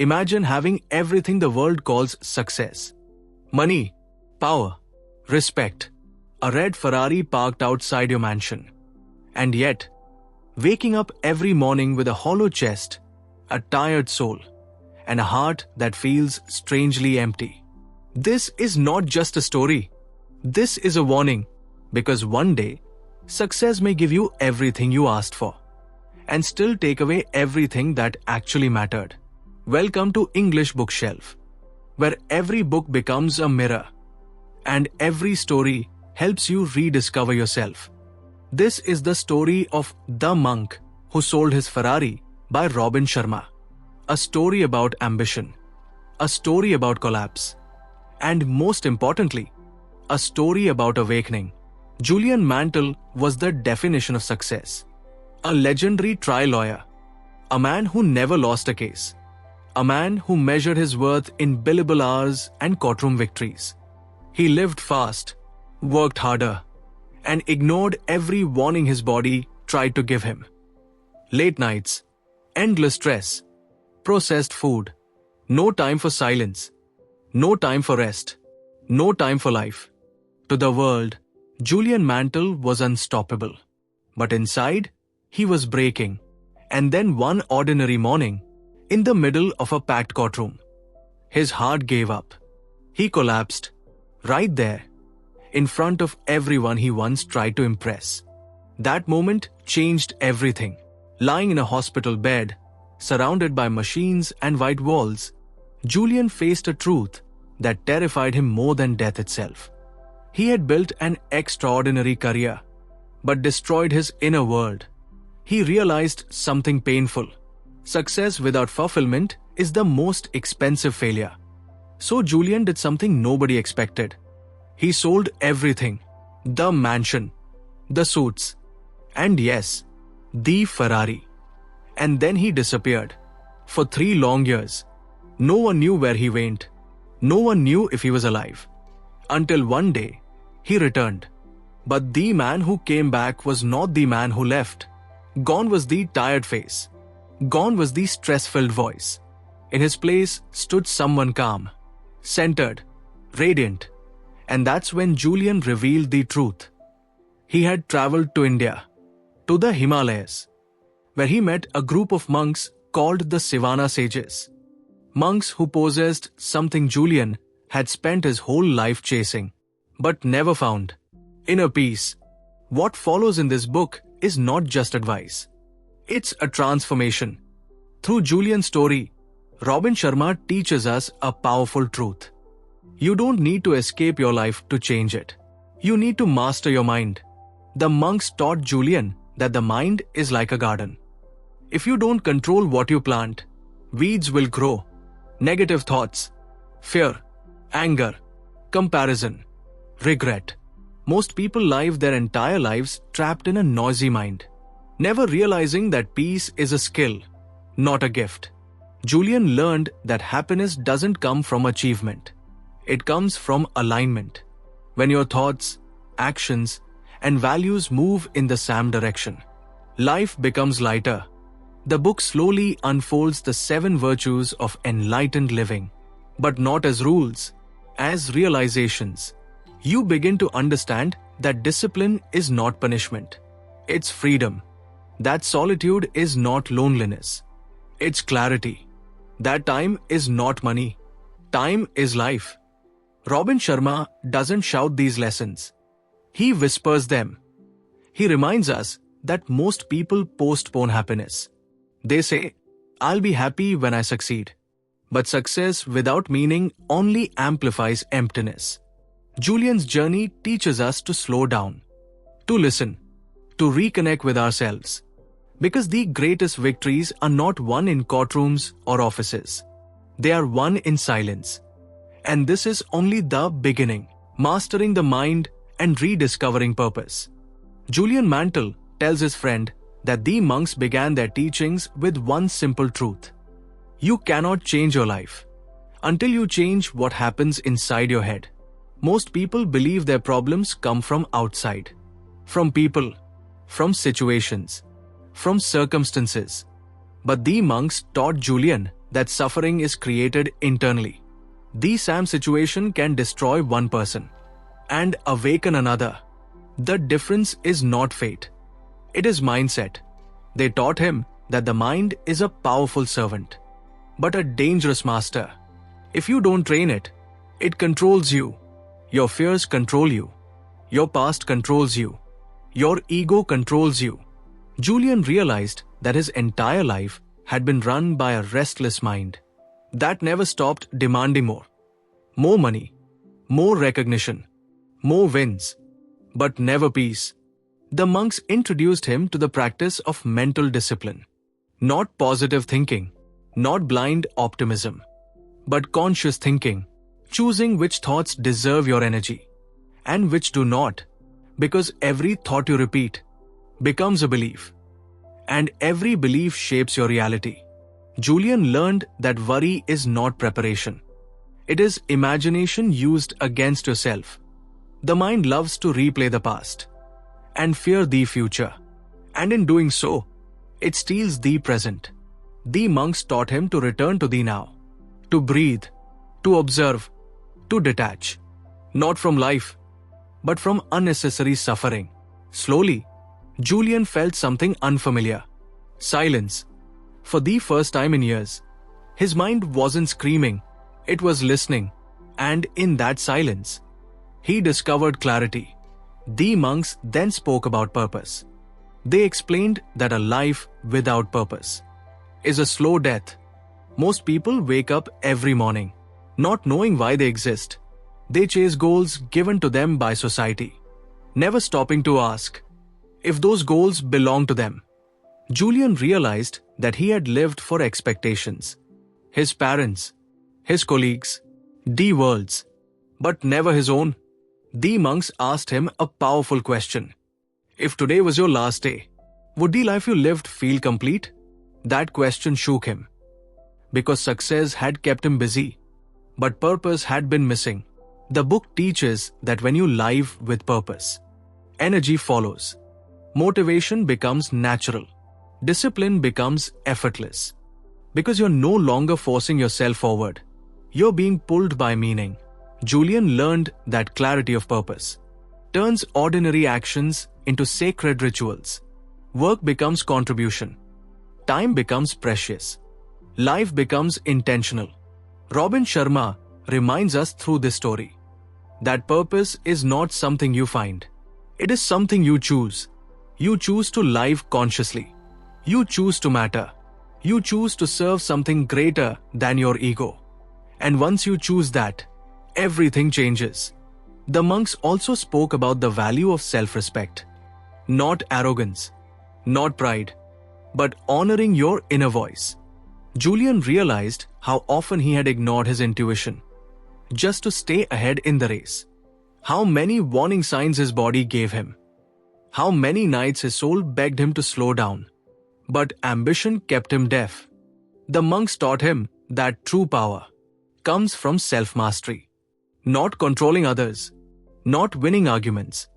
Imagine having everything the world calls success. Money, power, respect, a red Ferrari parked outside your mansion. And yet, waking up every morning with a hollow chest, a tired soul, and a heart that feels strangely empty. This is not just a story. This is a warning, because one day, success may give you everything you asked for, and still take away everything that actually mattered. Welcome to English Bookshelf, where every book becomes a mirror, and every story helps you rediscover yourself. This is the story of The Monk Who Sold His Ferrari by Robin Sharma. A story about ambition, a story about collapse, and most importantly, a story about awakening. Julian Mantle was the definition of success. A legendary trial lawyer, a man who never lost a case, a man who measured his worth in billable hours and courtroom victories. He lived fast, worked harder, and ignored every warning his body tried to give him. Late nights, endless stress, processed food, no time for silence, no time for rest, no time for life. To the world, Julian Mantle was unstoppable. But inside, he was breaking. And then one ordinary morning, in the middle of a packed courtroom, his heart gave up. He collapsed, right there, in front of everyone he once tried to impress. That moment changed everything. Lying in a hospital bed, surrounded by machines and white walls, Julian faced a truth that terrified him more than death itself. He had built an extraordinary career, but destroyed his inner world. He realized something painful. Success without fulfillment is the most expensive failure. So Julian did something nobody expected. He sold everything: the mansion, the suits, and yes, the Ferrari. And then he disappeared. For 3 long years. No one knew where he went. No one knew if he was alive. Until one day, he returned. But the man who came back was not the man who left. Gone was the tired face. Gone was the stress-filled voice. In his place stood someone calm, centered, radiant. And that's when Julian revealed the truth. He had traveled to India, to the Himalayas, where he met a group of monks called the Sivana sages. Monks who possessed something Julian had spent his whole life chasing, but never found: inner peace. What follows in this book is not just advice. It's a transformation. Through Julian's story, Robin Sharma teaches us a powerful truth. You don't need to escape your life to change it. You need to master your mind. The monks taught Julian that the mind is like a garden. If you don't control what you plant, weeds will grow. Negative thoughts, fear, anger, comparison, regret. Most people live their entire lives trapped in a noisy mind, never realizing that peace is a skill, not a gift. Julian learned that happiness doesn't come from achievement. It comes from alignment. When your thoughts, actions, and values move in the same direction, life becomes lighter. The book slowly unfolds the 7 virtues of enlightened living, but not as rules, as realizations. You begin to understand that discipline is not punishment. It's freedom. That solitude is not loneliness. It's clarity. That time is not money. Time is life. Robin Sharma doesn't shout these lessons. He whispers them. He reminds us that most people postpone happiness. They say, "I'll be happy when I succeed." But success without meaning only amplifies emptiness. Julian's journey teaches us to slow down, to listen, to reconnect with ourselves. Because the greatest victories are not won in courtrooms or offices. They are won in silence. And this is only the beginning, mastering the mind and rediscovering purpose. Julian Mantle tells his friend that the monks began their teachings with one simple truth. You cannot change your life until you change what happens inside your head. Most people believe their problems come from outside, from people, from situations, from circumstances. But the monks taught Julian that suffering is created internally. The same situation can destroy one person and awaken another. The difference is not fate. It is mindset. They taught him that the mind is a powerful servant, but a dangerous master. If you don't train it, it controls you. Your fears control you. Your past controls you. Your ego controls you. Julian realized that his entire life had been run by a restless mind that never stopped demanding more. More money, more recognition, more wins, but never peace. The monks introduced him to the practice of mental discipline. Not positive thinking, not blind optimism, but conscious thinking, choosing which thoughts deserve your energy and which do not, because every thought you repeat becomes a belief, and every belief shapes your reality. Julian learned that worry is not preparation. It is imagination used against yourself. The mind loves to replay the past and fear the future, and in doing so, it steals the present. The monks taught him to return to the now, to breathe, to observe, to detach, not from life, but from unnecessary suffering. Slowly, Julian felt something unfamiliar. Silence. For the first time in years, his mind wasn't screaming, it was listening, and in that silence, he discovered clarity. The monks then spoke about purpose. They explained that a life without purpose is a slow death. Most people wake up every morning, not knowing why they exist. They chase goals given to them by society, never stopping to ask if those goals belong to them. Julian realized that he had lived for expectations, his parents, his colleagues, the world's, but never his own. The monks asked him a powerful question. If today was your last day, would the life you lived feel complete? That question shook him, because success had kept him busy, but purpose had been missing. The book teaches that when you live with purpose, energy follows. Motivation becomes natural. Discipline becomes effortless. Because you're no longer forcing yourself forward. You're being pulled by meaning. Julian learned that clarity of purpose turns ordinary actions into sacred rituals. Work becomes contribution. Time becomes precious. Life becomes intentional. Robin Sharma reminds us through this story that purpose is not something you find. It is something you choose. You choose to live consciously. You choose to matter. You choose to serve something greater than your ego. And once you choose that, everything changes. The monks also spoke about the value of self-respect. Not arrogance, not pride, but honoring your inner voice. Julian realized how often he had ignored his intuition just to stay ahead in the race. How many warning signs his body gave him. How many nights his soul begged him to slow down. But ambition kept him deaf. The monks taught him that true power comes from self-mastery. Not controlling others, not winning arguments,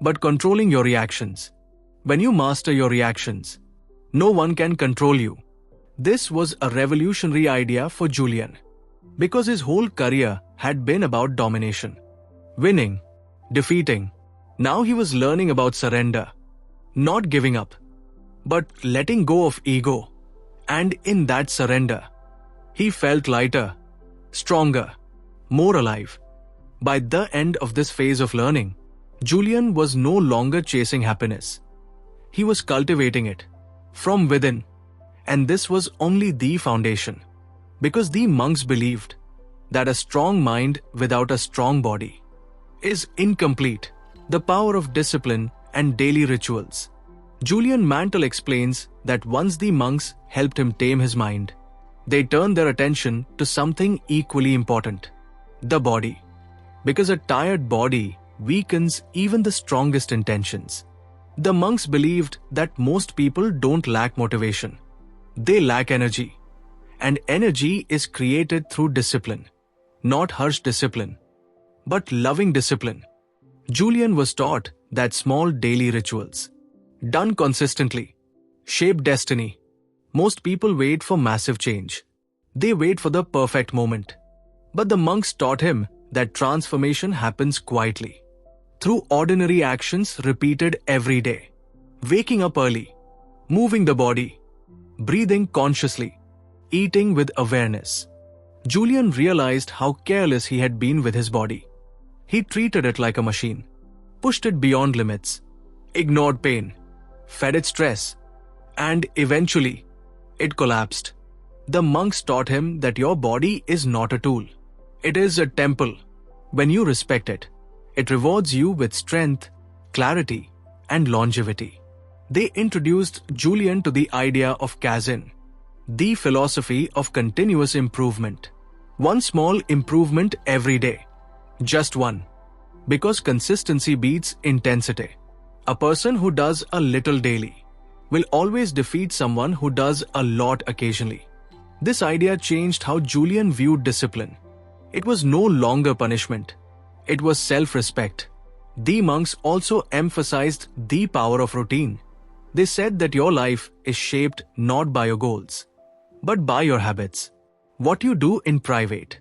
but controlling your reactions. When you master your reactions, no one can control you. This was a revolutionary idea for Julian, because his whole career had been about domination. Winning, defeating. Now he was learning about surrender, not giving up, but letting go of ego. And in that surrender, he felt lighter, stronger, more alive. By the end of this phase of learning, Julian was no longer chasing happiness. He was cultivating it from within. And this was only the foundation, because the monks believed that a strong mind without a strong body is incomplete. The power of discipline and daily rituals. Julian Mantle explains that once the monks helped him tame his mind, they turned their attention to something equally important: the body. Because a tired body weakens even the strongest intentions. The monks believed that most people don't lack motivation. They lack energy. And energy is created through discipline. Not harsh discipline, but loving discipline. Julian was taught that small daily rituals, done consistently, shape destiny. Most people wait for massive change. They wait for the perfect moment. But the monks taught him that transformation happens quietly, through ordinary actions repeated every day. Waking up early, moving the body, breathing consciously, eating with awareness. Julian realized how careless he had been with his body. He treated it like a machine, pushed it beyond limits, ignored pain, fed it stress, and eventually, it collapsed. The monks taught him that your body is not a tool. It is a temple. When you respect it, it rewards you with strength, clarity, and longevity. They introduced Julian to the idea of Kaizen, the philosophy of continuous improvement. One small improvement every day. Just one. Because consistency beats intensity. A person who does a little daily will always defeat someone who does a lot occasionally. This idea changed how Julian viewed discipline. It was no longer punishment. It was self-respect. The monks also emphasized the power of routine. They said that your life is shaped not by your goals, but by your habits. What you do in private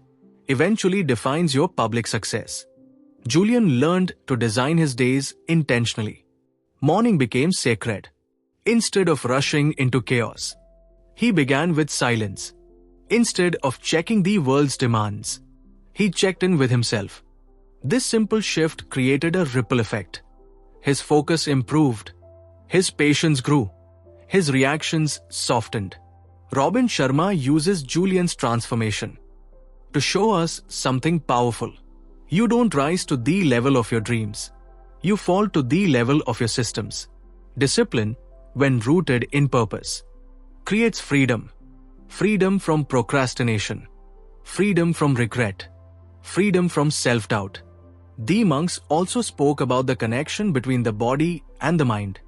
eventually defines your public success. Julian learned to design his days intentionally. Morning became sacred. Instead of rushing into chaos, he began with silence. Instead of checking the world's demands, he checked in with himself. This simple shift created a ripple effect. His focus improved. His patience grew. His reactions softened. Robin Sharma uses Julian's transformation to show us something powerful. You don't rise to the level of your dreams. You fall to the level of your systems. Discipline, when rooted in purpose, creates freedom. Freedom from procrastination. Freedom from regret. Freedom from self-doubt. The monks also spoke about the connection between the body and the mind.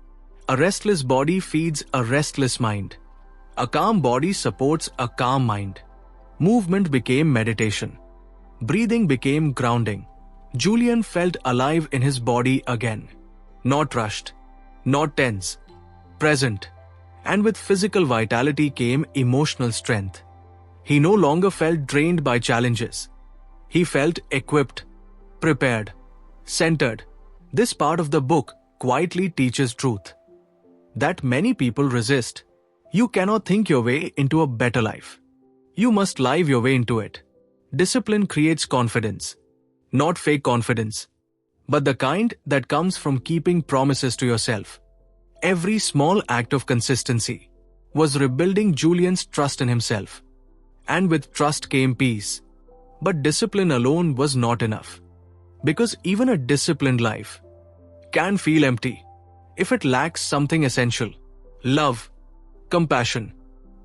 A restless body feeds a restless mind. A calm body supports a calm mind. Movement became meditation. Breathing became grounding. Julian felt alive in his body again. Not rushed, not tense, present. And with physical vitality came emotional strength. He no longer felt drained by challenges. He felt equipped, prepared, centered. This part of the book quietly teaches truth that many people resist. You cannot think your way into a better life. You must live your way into it. Discipline creates confidence, not fake confidence, but the kind that comes from keeping promises to yourself. Every small act of consistency was rebuilding Julian's trust in himself. And with trust came peace. But discipline alone was not enough. Because even a disciplined life can feel empty if it lacks something essential: love, compassion,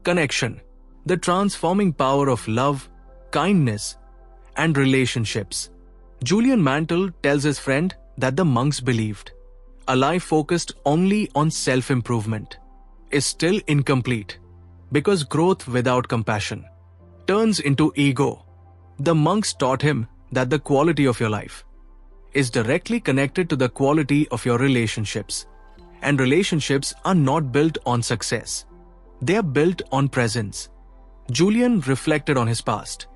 connection. The transforming power of love, kindness, and relationships. Julian Mantle tells his friend that the monks believed a life focused only on self-improvement is still incomplete, because growth without compassion turns into ego. The monks taught him that the quality of your life is directly connected to the quality of your relationships, and relationships are not built on success. They are built on presence. Julian reflected on his past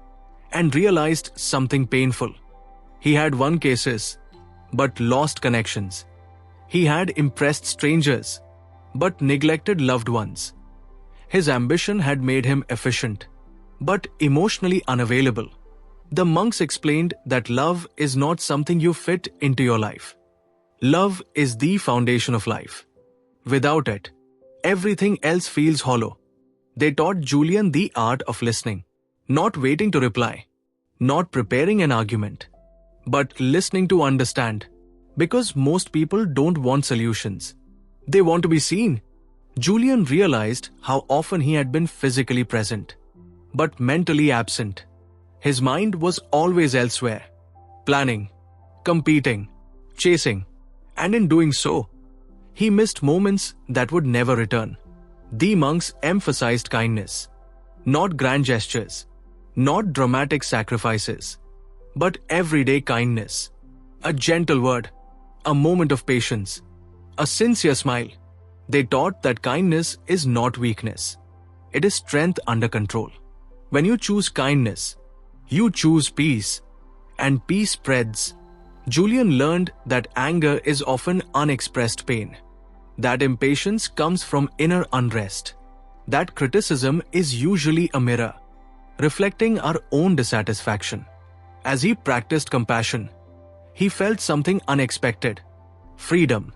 and realized something painful. He had won cases, but lost connections. He had impressed strangers, but neglected loved ones. His ambition had made him efficient, but emotionally unavailable. The monks explained that love is not something you fit into your life. Love is the foundation of life. Without it, everything else feels hollow. They taught Julian the art of listening, not waiting to reply, not preparing an argument, but listening to understand. Because most people don't want solutions. They want to be seen. Julian realized how often he had been physically present, but mentally absent. His mind was always elsewhere, planning, competing, chasing, and in doing so, he missed moments that would never return. The monks emphasized kindness, not grand gestures, not dramatic sacrifices, but everyday kindness. A gentle word, a moment of patience, a sincere smile. They taught that kindness is not weakness. It is strength under control. When you choose kindness, you choose peace, and peace spreads. Julian learned that anger is often unexpressed pain, that impatience comes from inner unrest, that criticism is usually a mirror, reflecting our own dissatisfaction. As he practiced compassion, he felt something unexpected: freedom.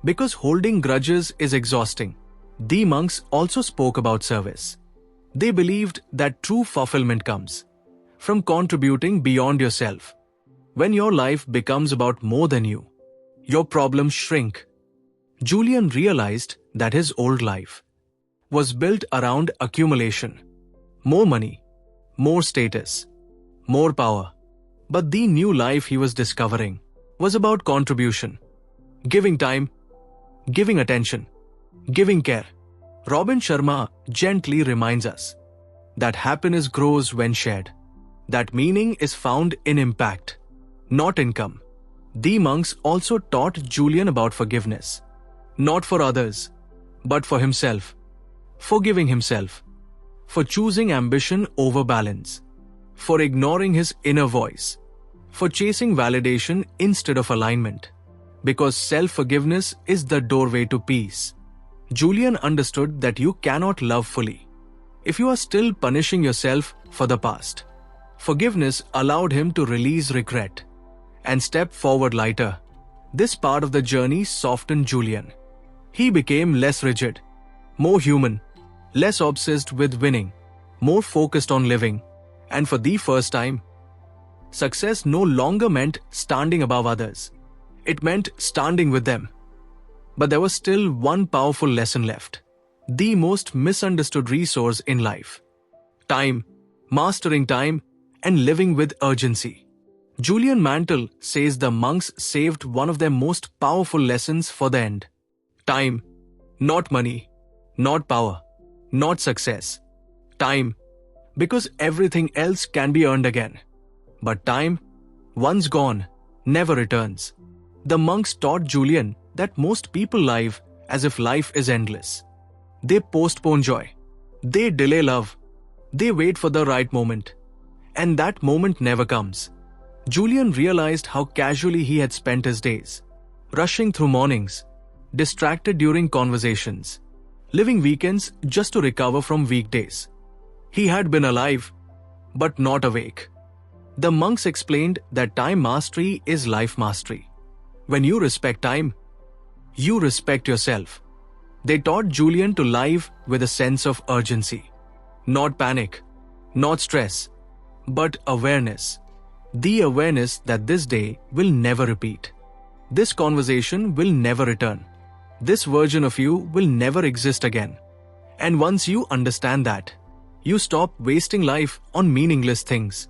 Because holding grudges is exhausting, the monks also spoke about service. They believed that true fulfillment comes from contributing beyond yourself. When your life becomes about more than you, your problems shrink. Julian realized that his old life was built around accumulation: more money, more status, more power. But the new life he was discovering was about contribution, giving time, giving attention, giving care. Robin Sharma gently reminds us that happiness grows when shared, that meaning is found in impact, not income. The monks also taught Julian about forgiveness, not for others, but for himself, forgiving himself, for choosing ambition over balance, for ignoring his inner voice, for chasing validation instead of alignment. Because self-forgiveness is the doorway to peace. Julian understood that you cannot love fully if you are still punishing yourself for the past. Forgiveness allowed him to release regret and step forward lighter. This part of the journey softened Julian. He became less rigid, more human, less obsessed with winning, more focused on living. And for the first time, success no longer meant standing above others. It meant standing with them. But there was still one powerful lesson left: the most misunderstood resource in life: time, mastering time, and living with urgency. Julian Mantle says the monks saved one of their most powerful lessons for the end. Time, not money, not power, not success. Time, because everything else can be earned again. But time, once gone, never returns. The monks taught Julian that most people live as if life is endless. They postpone joy. They delay love. They wait for the right moment. And that moment never comes. Julian realized how casually he had spent his days, rushing through mornings, distracted during conversations, living weekends just to recover from weekdays. He had been alive, but not awake. The monks explained that time mastery is life mastery. When you respect time, you respect yourself. They taught Julian to live with a sense of urgency. Not panic, not stress, but awareness. The awareness that this day will never repeat. This conversation will never return. This version of you will never exist again. And once you understand that, you stop wasting life on meaningless things.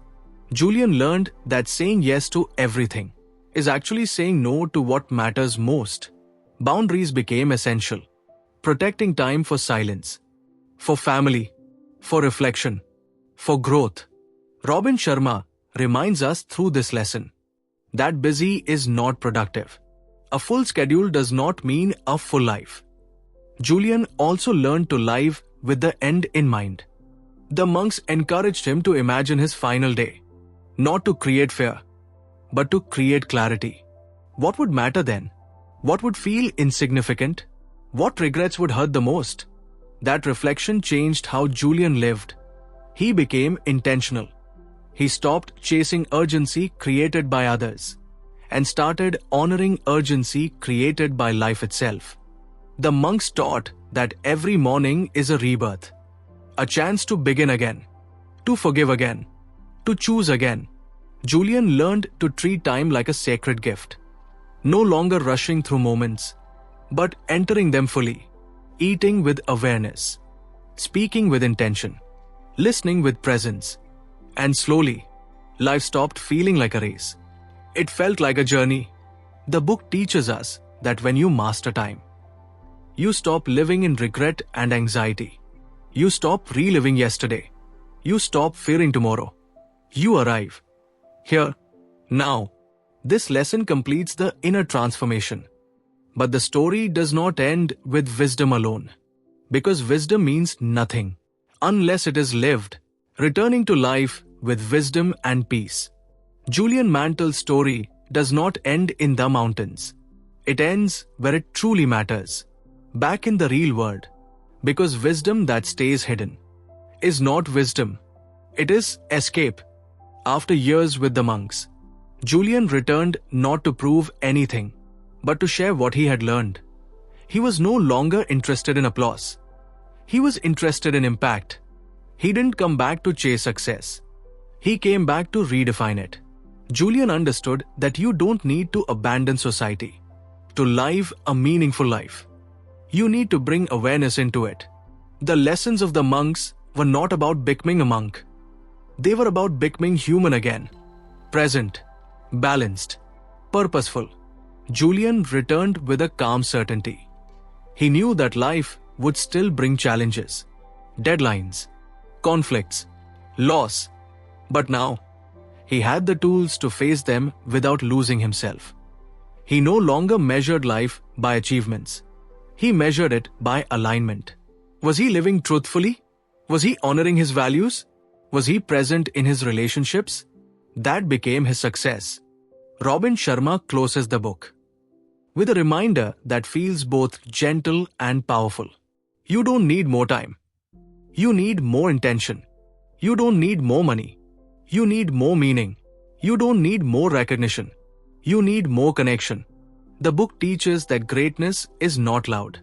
Julian learned that saying yes to everything is actually saying no to what matters most. Boundaries became essential. Protecting time for silence, for family, for reflection, for growth. Robin Sharma reminds us through this lesson that busy is not productive. A full schedule does not mean a full life. Julian also learned to live with the end in mind. The monks encouraged him to imagine his final day, not to create fear, but to create clarity. What would matter then? What would feel insignificant? What regrets would hurt the most? That reflection changed how Julian lived. He became intentional. He stopped chasing urgency created by others and started honoring urgency created by life itself. The monks taught that every morning is a rebirth, a chance to begin again, to forgive again, to choose again. Julian learned to treat time like a sacred gift, no longer rushing through moments, but entering them fully, eating with awareness, speaking with intention, listening with presence. And slowly, life stopped feeling like a race. It felt like a journey. The book teaches us that when you master time, you stop living in regret and anxiety. You stop reliving yesterday. You stop fearing tomorrow. You arrive here, now. This lesson completes the inner transformation. But the story does not end with wisdom alone, because wisdom means nothing unless it is lived. returning to life with wisdom and peace. Julian Mantle's story does not end in the mountains. It ends where it truly matters, back in the real world. Because wisdom that stays hidden is not wisdom, it is escape. After years with the monks, Julian returned not to prove anything, but to share what he had learned. He was no longer interested in applause. He was interested in impact. He didn't come back to chase success. He came back to redefine it. Julian understood that you don't need to abandon society to live a meaningful life. You need to bring awareness into it. The lessons of the monks were not about becoming a monk. They were about becoming human again, present, balanced, purposeful. Julian returned with a calm certainty. He knew that life would still bring challenges, deadlines, conflicts, loss. But now, he had the tools to face them without losing himself. He no longer measured life by achievements. He measured it by alignment. Was he living truthfully? Was he honoring his values? Was he present in his relationships? That became his success. Robin Sharma closes the book with a reminder that feels both gentle and powerful. You don't need more time. You need more intention. You don't need more money. You need more meaning. You don't need more recognition. You need more connection. The book teaches that greatness is not loud.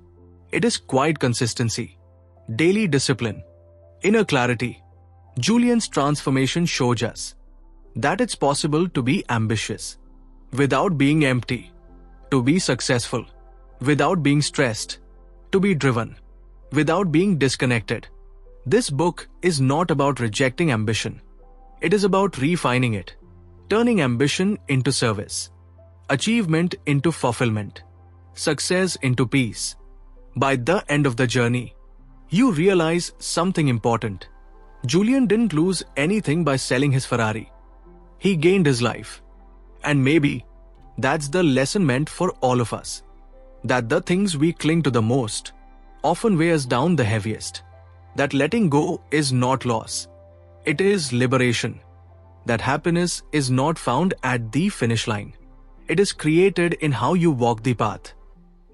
It is quiet consistency, daily discipline, inner clarity. Julian's transformation shows us that it's possible to be ambitious without being empty, to be successful without being stressed, to be driven without being disconnected. This book is not about rejecting ambition. It is about refining it, turning ambition into service, achievement into fulfillment, success into peace. By the end of the journey, you realize something important. Julian didn't lose anything by selling his Ferrari. He gained his life. And maybe that's the lesson meant for all of us. That the things we cling to the most often weigh us down the heaviest. That letting go is not loss. It is liberation. That happiness is not found at the finish line. It is created in how you walk the path.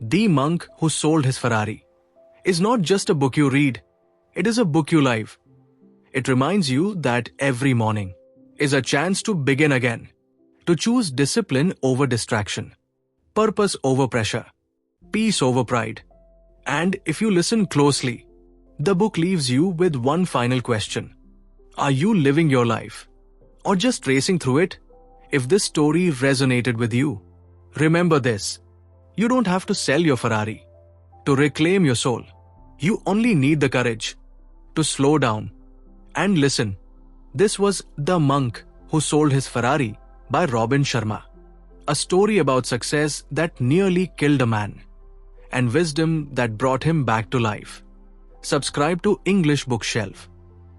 The Monk Who Sold His Ferrari is not just a book you read. It is a book you live. It reminds you that every morning is a chance to begin again, to choose discipline over distraction, purpose over pressure, peace over pride. And if you listen closely, the book leaves you with one final question. Are you living your life or just racing through it? If this story resonated with you, remember this. You don't have to sell your Ferrari to reclaim your soul. You only need the courage to slow down and listen. This was The Monk Who Sold His Ferrari by Robin Sharma. A story about success that nearly killed a man and wisdom that brought him back to life. Subscribe to English Bookshelf,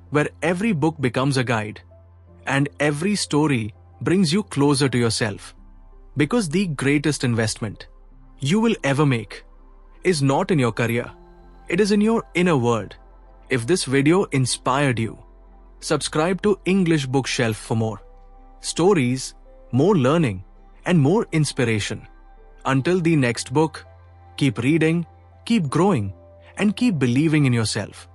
where every book becomes a guide and every story brings you closer to yourself. Because the greatest investment you will ever make is not in your career, it is in your inner world. If this video inspired you, subscribe to English Bookshelf for more stories, more learning, and more inspiration. Until the next book, keep reading, keep growing, and keep believing in yourself.